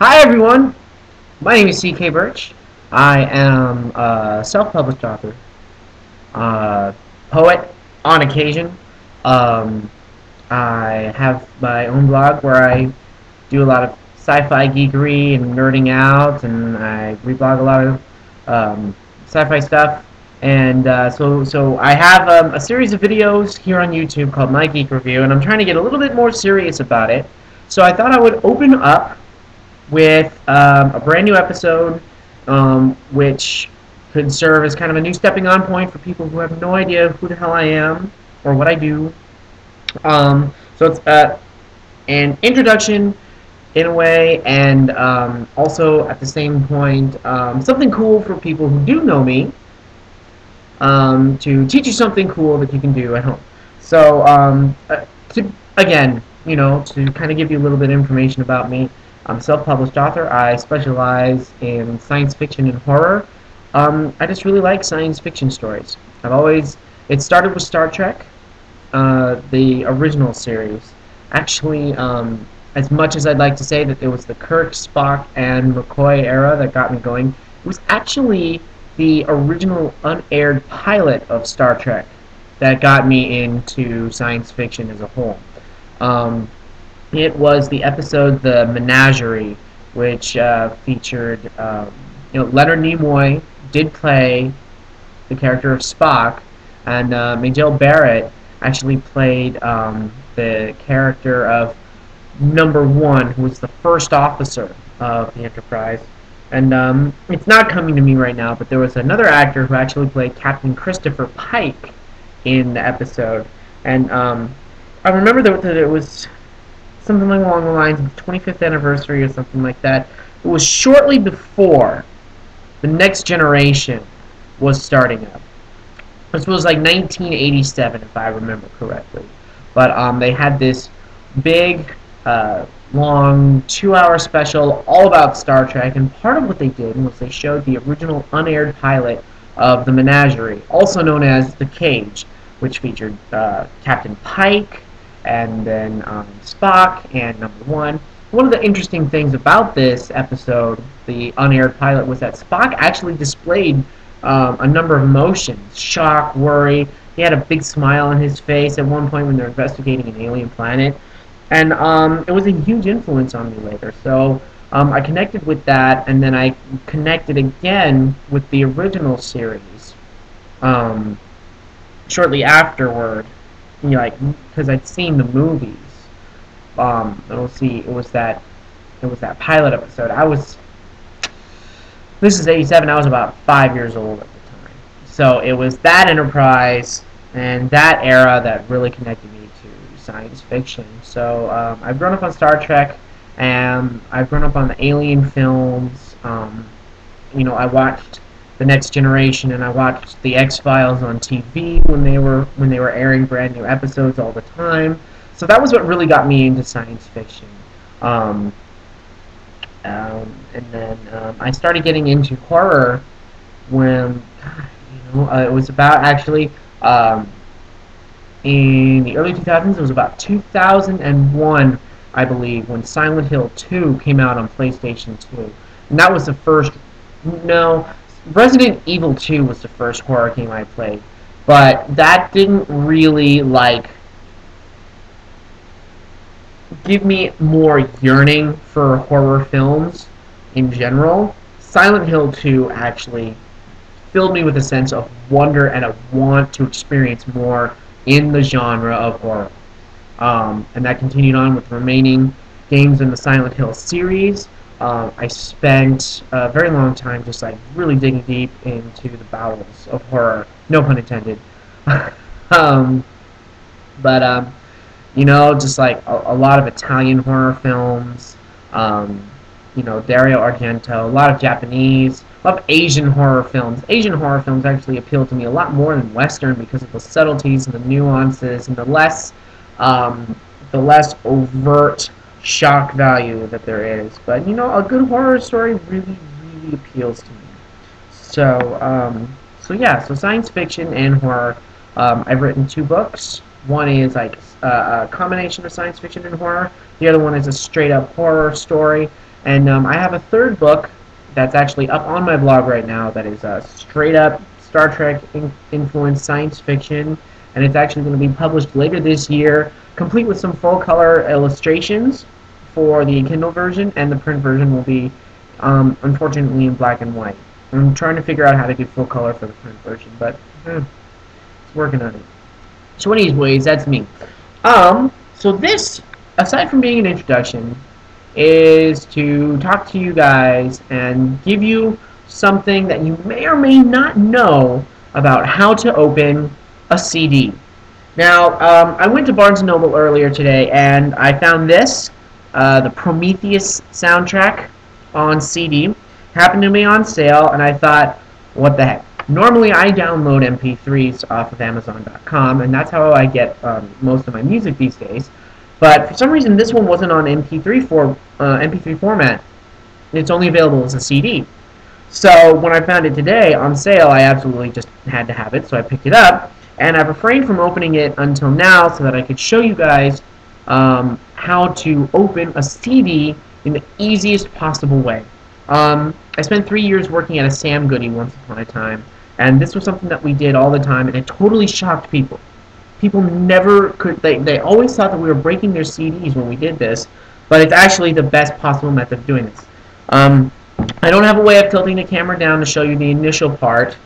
Hi everyone, my name is C.K. Burch. I am a self-published author, uh, poet on occasion. Um, I have my own blog where I do a lot of sci-fi geekery and nerding out, and I reblog a lot of sci-fi stuff. And so I have a series of videos here on YouTube called My Geek Review, and I'm trying to get a little bit more serious about it. So I thought I would open up with a brand new episode, which could serve as kind of a new stepping on point for people who have no idea who the hell I am or what I do. So it's an introduction in a way, and also at the same point, something cool for people who do know me, to teach you something cool that you can do at home. So, again, to kind of give you a little bit of information about me, I'm a self-published author. I specialize in science fiction and horror. I just really like science fiction stories. It started with Star Trek, the original series. Actually, as much as I'd like to say that it was the Kirk, Spock, and McCoy era that got me going, it was actually the original unaired pilot of Star Trek that got me into science fiction as a whole. It was the episode The Menagerie, which featured, Leonard Nimoy did play the character of Spock, and Majel Barrett actually played the character of Number One, who was the first officer of the Enterprise. And it's not coming to me right now, but there was another actor who actually played Captain Christopher Pike in the episode. And I remember that it was something along the lines of the 25th anniversary or something like that. It was shortly before the Next Generation was starting up. This was like 1987, if I remember correctly. But they had this big, long 2-hour special all about Star Trek, and part of what they did was they showed the original unaired pilot of The Menagerie, also known as The Cage, which featured Captain Pike, and then Spock, and Number One. One of the interesting things about this episode, the unaired pilot, was that Spock actually displayed a number of emotions: shock, worry. He had a big smile on his face at one point when they're investigating an alien planet. And it was a huge influence on me later. So I connected with that, and then I connected again with the original series shortly afterward, because I'd seen the movies. It was that pilot episode. This is '87. I was about 5 years old at the time. So it was that Enterprise and that era that really connected me to science fiction. So I've grown up on Star Trek, and I've grown up on the Alien films. I watched The Next Generation, and I watched the X-Files on TV when they were airing brand new episodes all the time. So that was what really got me into science fiction. And then I started getting into horror when, it was about actually. In the early 2000s, it was about 2001, I believe, when Silent Hill 2 came out on PlayStation 2. And that was the first... No, Resident Evil 2 was the first horror game I played. But that didn't really, give me more yearning for horror films in general. Silent Hill 2 actually filled me with a sense of wonder and a want to experience more in the genre of horror. And that continued on with the remaining games in the Silent Hill series. I spent a very long time just really digging deep into the bowels of horror. No pun intended. Just a lot of Italian horror films, Dario Argento, a lot of Japanese, a lot of Asian horror films. Asian horror films actually appeal to me a lot more than Western because of the subtleties and the nuances and the less overt shock value that there is. But a good horror story really, really appeals to me. So science fiction and horror. I've written 2 books. One is a combination of science fiction and horror. The other one is a straight up horror story. And I have a third book that's actually up on my blog right now that is straight up Star Trek influenced science fiction, and it's actually going to be published later this year, complete with some full color illustrations for the Kindle version, and the print version will be unfortunately in black and white. I'm trying to figure out how to do full color for the print version, but it's working on it. So anyways, that's me. So this, aside from being an introduction, is to talk to you guys and give you something that you may or may not know about how to open a CD. Now, I went to Barnes & Noble earlier today, and I found this, the Prometheus soundtrack on CD. Happened to be on sale, and I thought, what the heck? Normally, I download MP3s off of Amazon.com, and that's how I get most of my music these days. But for some reason, this one wasn't on MP3 format. It's only available as a CD. So when I found it today on sale, I absolutely just had to have it, so I picked it up. And I've refrained from opening it until now so that I could show you guys how to open a CD in the easiest possible way. I spent 3 years working at a Sam Goody once upon a time, and this was something that we did all the time, and it totally shocked people. People never could, they always thought that we were breaking their CDs when we did this, but it's actually the best possible method of doing this. I don't have a way of tilting the camera down to show you the initial part,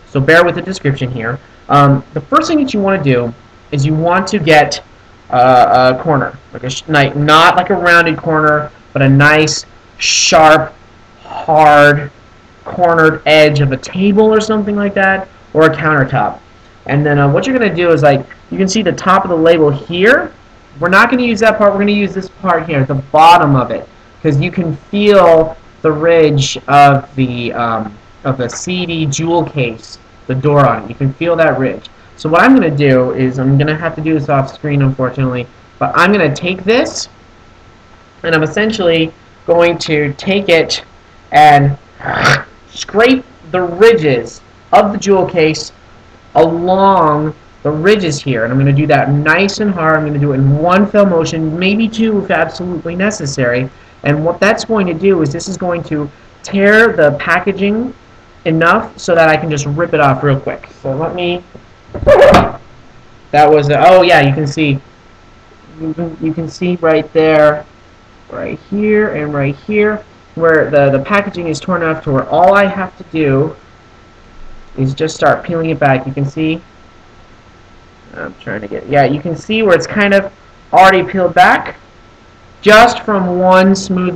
so bear with the description here. The first thing that you want to do is you want to get a corner, like not like a rounded corner, but a nice, sharp, hard, cornered edge of a table or something like that, or a countertop. And then what you're going to do is, like, you can see the top of the label here. We're not going to use that part. We're going to use this part here, the bottom of it, because you can feel the ridge of the CD jewel case, the door on it. You can feel that ridge. So what I'm going to do is, I'm going to have to do this off screen, unfortunately, but I'm going to take this, and I'm essentially going to take it and scrape the ridges of the jewel case along the ridges here, and I'm going to do that nice and hard. I'm going to do it in one fell motion, maybe two if absolutely necessary. And what that's going to do is this is going to tear the packaging enough so that I can just rip it off real quick. So let me. That was oh yeah, you can see. You can see right there, right here, and right here, where the packaging is torn off to where all I have to do is just start peeling it back. You can see, I'm trying to get, yeah, you can see where it's kind of already peeled back just from one smooth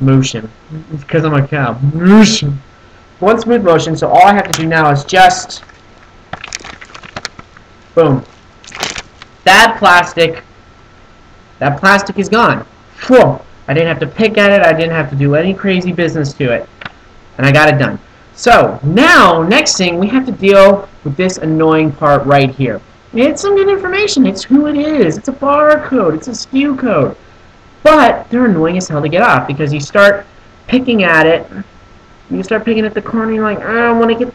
motion, because I'm a cow, one smooth motion. So all I have to do now is just, boom, that plastic is gone. Whew. I didn't have to pick at it, I didn't have to do any crazy business to it, and I got it done. So now, next thing, we have to deal with this annoying part right here. It's some good information. It's who it is. It's a barcode. It's a SKU code. But they're annoying as hell to get off because you start picking at it. You start picking at the corner. You're like, I want to get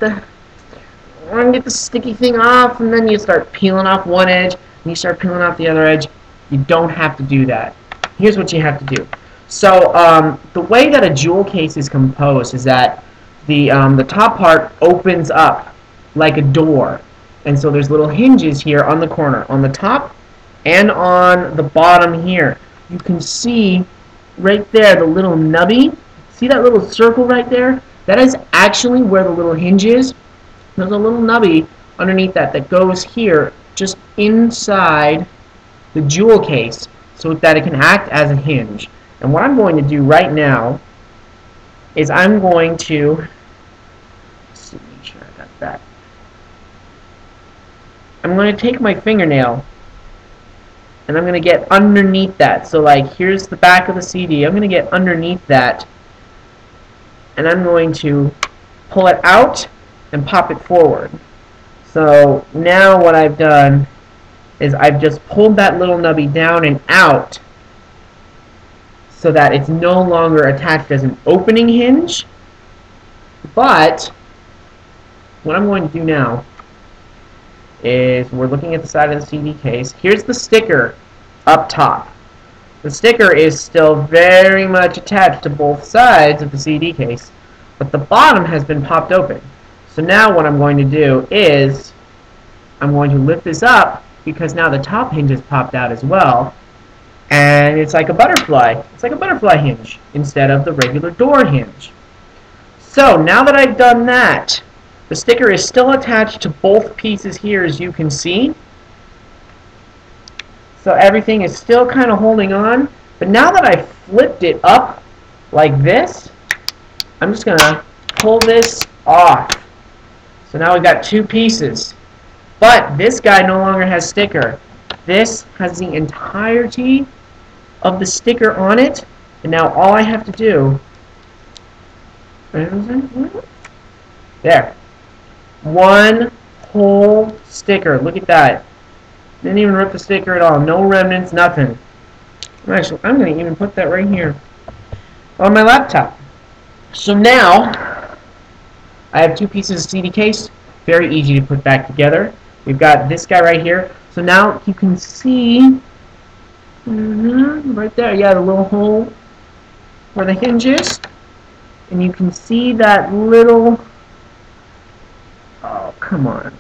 the sticky thing off, and then you start peeling off one edge, and you start peeling off the other edge. You don't have to do that. Here's what you have to do. So the way that a jewel case is composed is that the top part opens up like a door, and so there's little hinges here on the corner, on the top and on the bottom here. You can see right there the little nubby. See that little circle right there? That is actually where the little hinge is. There's a little nubby underneath that goes here, just inside the jewel case, so that it can act as a hinge. And what I'm going to do right now is I'm going to, make sure I got that. I'm going to take my fingernail and I'm going to get underneath that. So like here's the back of the CD. I'm going to get underneath that and I'm going to pull it out and pop it forward. So now what I've done is I've just pulled that little nubby down and out so that it's no longer attached as an opening hinge. But what I'm going to do now is we're looking at the side of the CD case. Here's the sticker up top. The sticker is still very much attached to both sides of the CD case, but the bottom has been popped open. So now what I'm going to do is I'm going to lift this up because now the top hinge is popped out as well, and it's like a butterfly. It's like a butterfly hinge instead of the regular door hinge. So now that I've done that, the sticker is still attached to both pieces here, as you can see. So everything is still kind of holding on. But now that I flipped it up like this, I'm just going to pull this off. So now we've got two pieces. But this guy no longer has sticker. This has the entirety of the sticker on it. And now all I have to do... There. One whole sticker. Look at that. Didn't even rip the sticker at all. No remnants, nothing. Actually, I'm going to even put that right here on my laptop. So now, I have two pieces of CD case. Very easy to put back together. We've got this guy right here. So now you can see, right there, yeah, the little hole where the hinge is. And you can see that little, oh, come on.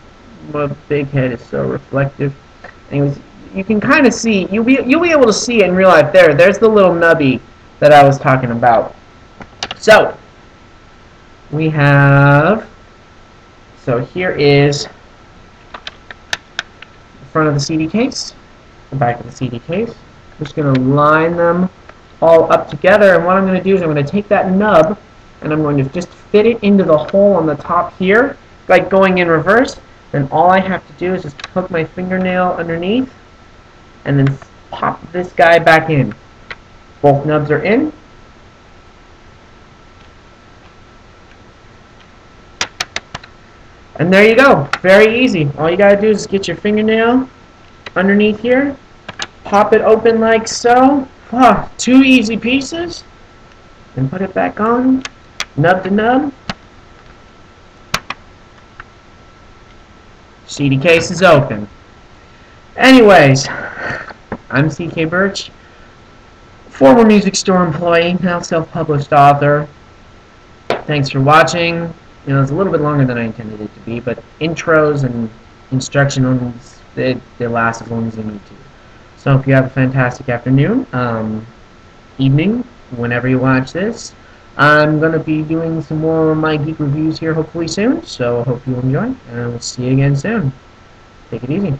My big head is so reflective. Anyways, you can kind of see, you'll be able to see it in real life there. There's the little nubby that I was talking about. So, we have, so here is the front of the CD case, the back of the CD case. I'm just going to line them all up together, and what I'm going to do is I'm going to take that nub and I'm going to just fit it into the hole on the top here, like going in reverse. Then all I have to do is just hook my fingernail underneath and then pop this guy back in. Both nubs are in. And there you go. Very easy. All you gotta do is get your fingernail underneath here, pop it open like so. Two easy pieces. And put it back on, nub to nub. CD case is open. Anyways, I'm CK Burch, former music store employee, now self-published author. Thanks for watching. You know, it's a little bit longer than I intended it to be, but intros and instructions, they last as long as they need to. So I hope you have a fantastic afternoon, evening, whenever you watch this. I'm going to be doing some more of my Geek reviews here hopefully soon, so I hope you enjoy, and we'll see you again soon. Take it easy.